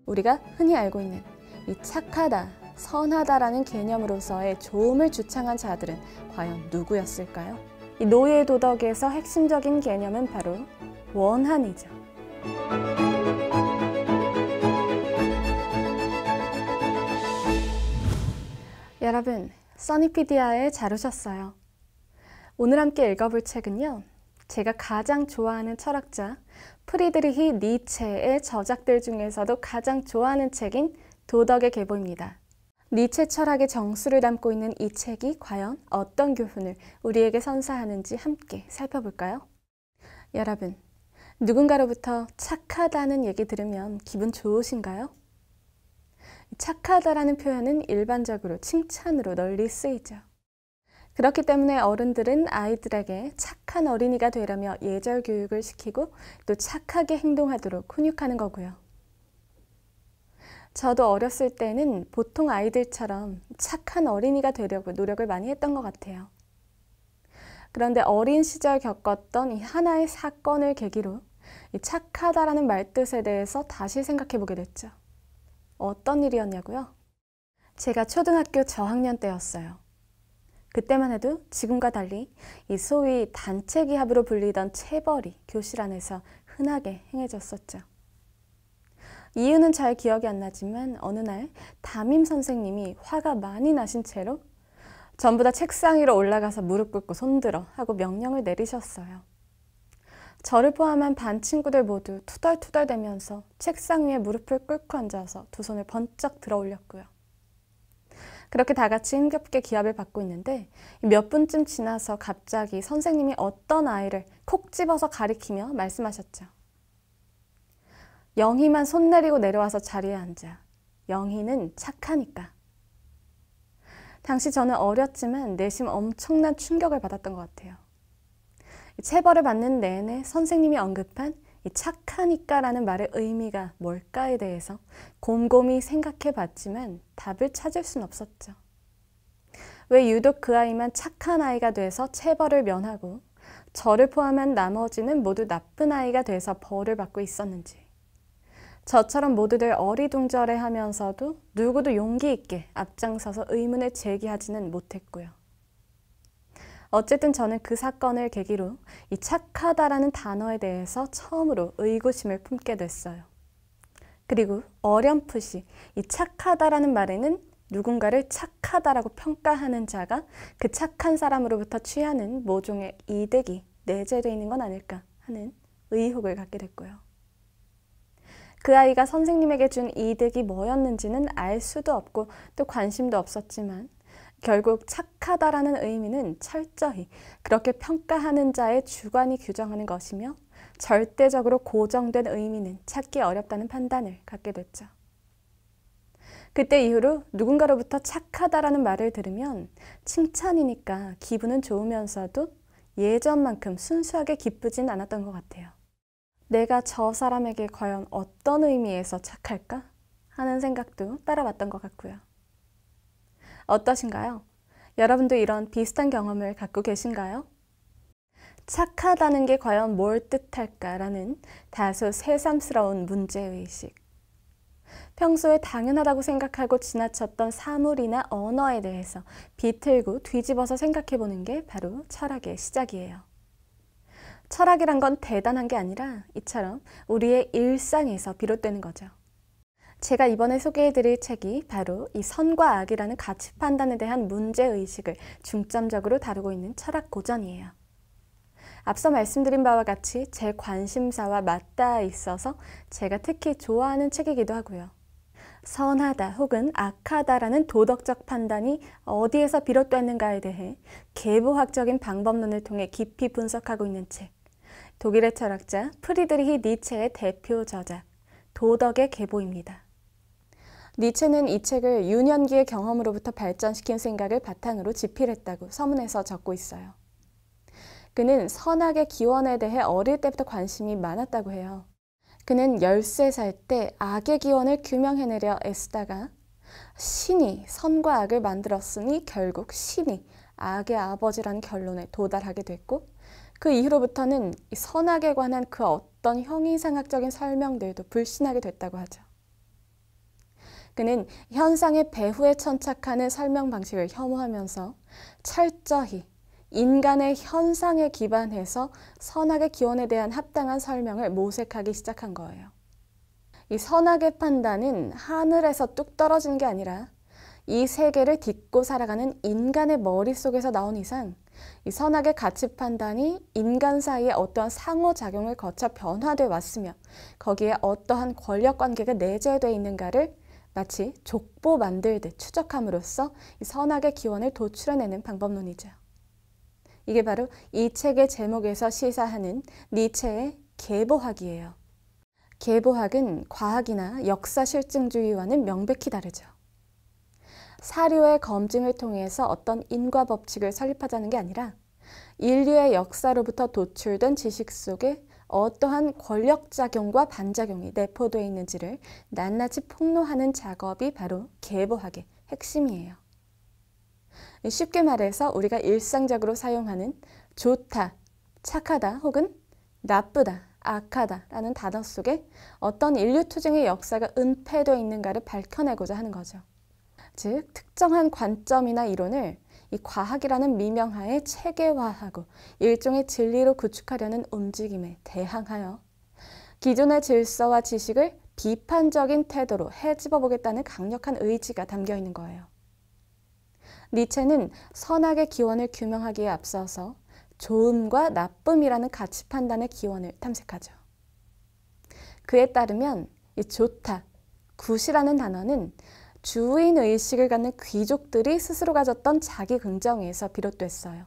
우리가 흔히 알고 있는 이 착하다, 선하다라는 개념으로서의 좋음을 주창한 자들은 과연 누구였을까요? 이 노예 도덕에서 핵심적인 개념은 바로 원한이죠. 여러분, 써니피디아에 잘 오셨어요. 오늘 함께 읽어볼 책은요, 제가 가장 좋아하는 철학자 프리드리히 니체의 저작들 중에서도 가장 좋아하는 책인 도덕의 계보입니다. 니체 철학의 정수를 담고 있는 이 책이 과연 어떤 교훈을 우리에게 선사하는지 함께 살펴볼까요? 여러분, 누군가로부터 착하다는 얘기 들으면 기분 좋으신가요? 착하다라는 표현은 일반적으로 칭찬으로 널리 쓰이죠. 그렇기 때문에 어른들은 아이들에게 착한 어린이가 되려며 예절 교육을 시키고 또 착하게 행동하도록 훈육하는 거고요. 저도 어렸을 때는 보통 아이들처럼 착한 어린이가 되려고 노력을 많이 했던 것 같아요. 그런데 어린 시절 겪었던 이 하나의 사건을 계기로 이 착하다라는 말뜻에 대해서 다시 생각해 보게 됐죠. 어떤 일이었냐고요? 제가 초등학교 저학년 때였어요. 그때만 해도 지금과 달리 이 소위 단체 기합으로 불리던 체벌이 교실 안에서 흔하게 행해졌었죠. 이유는 잘 기억이 안 나지만 어느 날 담임 선생님이 화가 많이 나신 채로 전부 다 책상 위로 올라가서 무릎 꿇고 손들어 하고 명령을 내리셨어요. 저를 포함한 반 친구들 모두 투덜투덜대면서 책상 위에 무릎을 꿇고 앉아서 두 손을 번쩍 들어 올렸고요. 그렇게 다 같이 힘겹게 기합을 받고 있는데 몇 분쯤 지나서 갑자기 선생님이 어떤 아이를 콕 집어서 가리키며 말씀하셨죠. 영희만 손 내리고 내려와서 자리에 앉아. 영희는 착하니까. 당시 저는 어렸지만 내심 엄청난 충격을 받았던 것 같아요. 체벌을 받는 내내 선생님이 언급한 이 착하니까라는 말의 의미가 뭘까에 대해서 곰곰이 생각해 봤지만 답을 찾을 순 없었죠. 왜 유독 그 아이만 착한 아이가 돼서 체벌을 면하고 저를 포함한 나머지는 모두 나쁜 아이가 돼서 벌을 받고 있었는지, 저처럼 모두들 어리둥절해하면서도 누구도 용기 있게 앞장서서 의문을 제기하지는 못했고요. 어쨌든 저는 그 사건을 계기로 이 착하다라는 단어에 대해서 처음으로 의구심을 품게 됐어요. 그리고 어렴풋이 이 착하다라는 말에는 누군가를 착하다라고 평가하는 자가 그 착한 사람으로부터 취하는 모종의 이득이 내재되어 있는 건 아닐까 하는 의혹을 갖게 됐고요. 그 아이가 선생님에게 준 이득이 뭐였는지는 알 수도 없고 또 관심도 없었지만 결국 착하다라는 의미는 철저히 그렇게 평가하는 자의 주관이 규정하는 것이며 절대적으로 고정된 의미는 찾기 어렵다는 판단을 갖게 됐죠. 그때 이후로 누군가로부터 착하다라는 말을 들으면 칭찬이니까 기분은 좋으면서도 예전만큼 순수하게 기쁘진 않았던 것 같아요. 내가 저 사람에게 과연 어떤 의미에서 착할까? 하는 생각도 따라왔던 것 같고요. 어떠신가요? 여러분도 이런 비슷한 경험을 갖고 계신가요? 착하다는 게 과연 뭘 뜻할까라는 다소 새삼스러운 문제의식. 평소에 당연하다고 생각하고 지나쳤던 사물이나 언어에 대해서 비틀고 뒤집어서 생각해보는 게 바로 철학의 시작이에요. 철학이란 건 대단한 게 아니라 이처럼 우리의 일상에서 비롯되는 거죠. 제가 이번에 소개해드릴 책이 바로 이 선과 악이라는 가치 판단에 대한 문제의식을 중점적으로 다루고 있는 철학 고전이에요. 앞서 말씀드린 바와 같이 제 관심사와 맞닿아 있어서 제가 특히 좋아하는 책이기도 하고요. 선하다 혹은 악하다라는 도덕적 판단이 어디에서 비롯됐는가에 대해 계보학적인 방법론을 통해 깊이 분석하고 있는 책, 독일의 철학자 프리드리히 니체의 대표 저작, 도덕의 계보입니다. 니체는 이 책을 유년기의 경험으로부터 발전시킨 생각을 바탕으로 집필했다고 서문에서 적고 있어요. 그는 선악의 기원에 대해 어릴 때부터 관심이 많았다고 해요. 그는 13살 때 악의 기원을 규명해내려 애쓰다가 신이 선과 악을 만들었으니 결국 신이 악의 아버지라는 결론에 도달하게 됐고, 그 이후로부터는 선악에 관한 그 어떤 형이상학적인 설명들도 불신하게 됐다고 하죠. 그는 현상의 배후에 천착하는 설명 방식을 혐오하면서 철저히 인간의 현상에 기반해서 선악의 기원에 대한 합당한 설명을 모색하기 시작한 거예요. 이 선악의 판단은 하늘에서 뚝 떨어지는 게 아니라 이 세계를 딛고 살아가는 인간의 머릿속에서 나온 이상 이 선악의 가치 판단이 인간 사이에 어떠한 상호작용을 거쳐 변화돼 왔으며 거기에 어떠한 권력 관계가 내재되어 있는가를 마치 족보 만들듯 추적함으로써 이 선악의 기원을 도출해내는 방법론이죠. 이게 바로 이 책의 제목에서 시사하는 니체의 계보학이에요. 계보학은 과학이나 역사 실증주의와는 명백히 다르죠. 사료의 검증을 통해서 어떤 인과 법칙을 설립하자는 게 아니라 인류의 역사로부터 도출된 지식 속에 어떠한 권력작용과 반작용이 내포되어 있는지를 낱낱이 폭로하는 작업이 바로 계보학의 핵심이에요. 쉽게 말해서 우리가 일상적으로 사용하는 좋다, 착하다 혹은 나쁘다, 악하다 라는 단어 속에 어떤 인류 투쟁의 역사가 은폐되어 있는가를 밝혀내고자 하는 거죠. 즉, 특정한 관점이나 이론을 이 과학이라는 미명하에 체계화하고 일종의 진리로 구축하려는 움직임에 대항하여 기존의 질서와 지식을 비판적인 태도로 헤집어 보겠다는 강력한 의지가 담겨 있는 거예요. 니체는 선악의 기원을 규명하기에 앞서서 좋음과 나쁨이라는 가치 판단의 기원을 탐색하죠. 그에 따르면 이 좋다, 굿이라는 단어는 주인 의식을 갖는 귀족들이 스스로 가졌던 자기 긍정에서 비롯됐어요.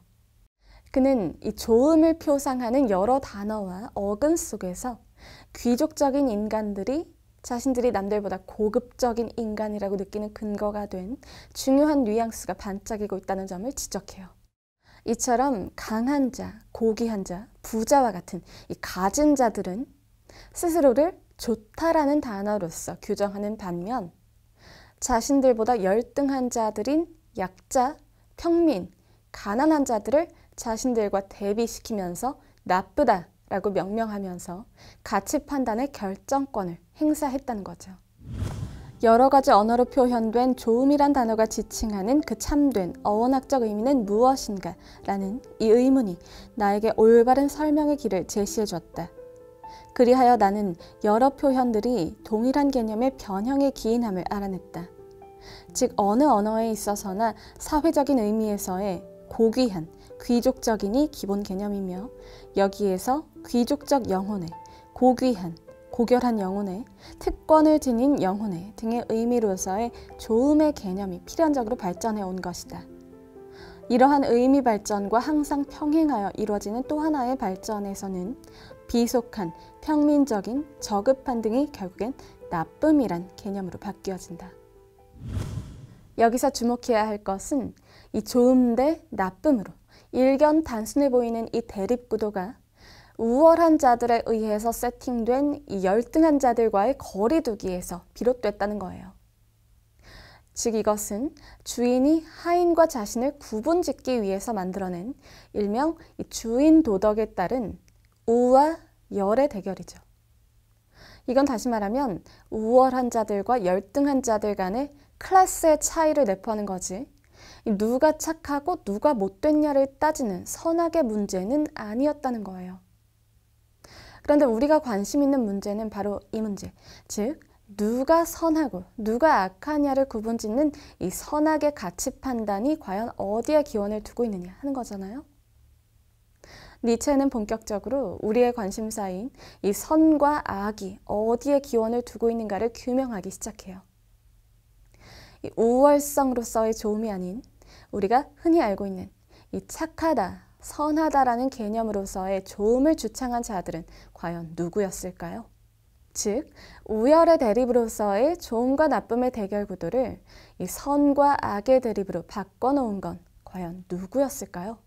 그는 이 좋음을 표상하는 여러 단어와 어근 속에서 귀족적인 인간들이 자신들이 남들보다 고급적인 인간이라고 느끼는 근거가 된 중요한 뉘앙스가 반짝이고 있다는 점을 지적해요. 이처럼 강한 자, 고귀한 자, 부자와 같은 이 가진 자들은 스스로를 좋다라는 단어로서 규정하는 반면 자신들보다 열등한 자들인 약자, 평민, 가난한 자들을 자신들과 대비시키면서 나쁘다라고 명명하면서 가치 판단의 결정권을 행사했다는 거죠. 여러 가지 언어로 표현된 좋음이란 단어가 지칭하는 그 참된 어원학적 의미는 무엇인가? 라는 이 의문이 나에게 올바른 설명의 길을 제시해 줬다. 그리하여 나는 여러 표현들이 동일한 개념의 변형에 기인함을 알아냈다. 즉 어느 언어에 있어서나 사회적인 의미에서의 고귀한, 귀족적인이 기본 개념이며 여기에서 귀족적 영혼의, 고귀한, 고결한 영혼의, 특권을 지닌 영혼의 등의 의미로서의 좋음의 개념이 필연적으로 발전해 온 것이다. 이러한 의미 발전과 항상 평행하여 이루어지는 또 하나의 발전에서는 비속한, 평민적인, 저급한 등이 결국엔 나쁨이란 개념으로 바뀌어진다. 여기서 주목해야 할 것은 이 좋음 대 나쁨으로 일견 단순해 보이는 이 대립구도가 우월한 자들에 의해서 세팅된 이 열등한 자들과의 거리두기에서 비롯됐다는 거예요. 즉 이것은 주인이 하인과 자신을 구분짓기 위해서 만들어낸 일명 주인 도덕에 따른 우와 열의 대결이죠. 이건 다시 말하면 우월한 자들과 열등한 자들 간의 클래스의 차이를 내포하는 거지 누가 착하고 누가 못됐냐를 따지는 선악의 문제는 아니었다는 거예요. 그런데 우리가 관심 있는 문제는 바로 이 문제, 즉 누가 선하고 누가 악하냐를 구분짓는 이 선악의 가치 판단이 과연 어디에 기원을 두고 있느냐 하는 거잖아요. 니체는 본격적으로 우리의 관심사인 이 선과 악이 어디에 기원을 두고 있는가를 규명하기 시작해요. 이 우월성으로서의 좋음이 아닌 우리가 흔히 알고 있는 이 착하다, 선하다라는 개념으로서의 좋음을 주창한 자들은 과연 누구였을까요? 즉, 우열의 대립으로서의 좋음과 나쁨의 대결 구도를 이 선과 악의 대립으로 바꿔놓은 건 과연 누구였을까요?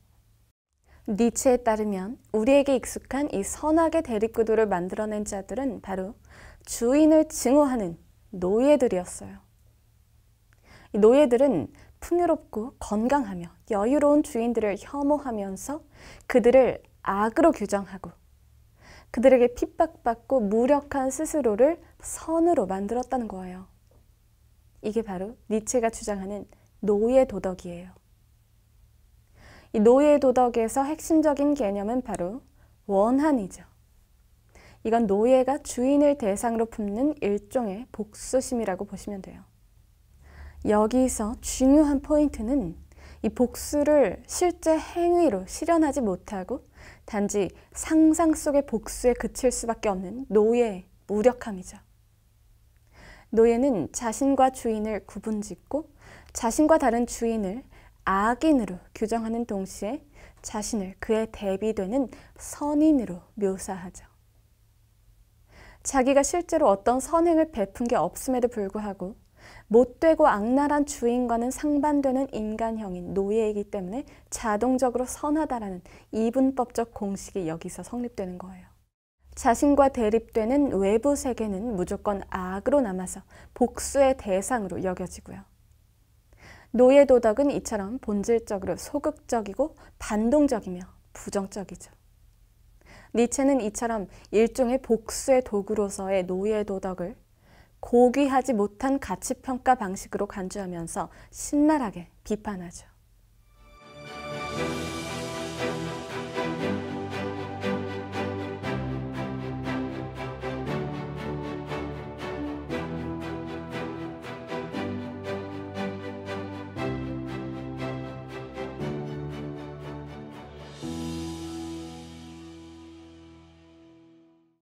니체에 따르면 우리에게 익숙한 이 선악의 대립 구도를 만들어낸 자들은 바로 주인을 증오하는 노예들이었어요. 이 노예들은 풍요롭고 건강하며 여유로운 주인들을 혐오하면서 그들을 악으로 규정하고 그들에게 핍박받고 무력한 스스로를 선으로 만들었다는 거예요. 이게 바로 니체가 주장하는 노예 도덕이에요. 이 노예 도덕에서 핵심적인 개념은 바로 원한이죠. 이건 노예가 주인을 대상으로 품는 일종의 복수심이라고 보시면 돼요. 여기서 중요한 포인트는 이 복수를 실제 행위로 실현하지 못하고 단지 상상 속의 복수에 그칠 수밖에 없는 노예의 무력함이죠. 노예는 자신과 주인을 구분짓고 자신과 다른 주인을 악인으로 규정하는 동시에 자신을 그에 대비되는 선인으로 묘사하죠. 자기가 실제로 어떤 선행을 베푼 게 없음에도 불구하고 못되고 악랄한 주인과는 상반되는 인간형인 노예이기 때문에 자동적으로 선하다라는 이분법적 공식이 여기서 성립되는 거예요. 자신과 대립되는 외부 세계는 무조건 악으로 남아서 복수의 대상으로 여겨지고요. 노예 도덕은 이처럼 본질적으로 소극적이고 반동적이며 부정적이죠. 니체는 이처럼 일종의 복수의 도구로서의 노예 도덕을 고귀하지 못한 가치평가 방식으로 간주하면서 신랄하게 비판하죠.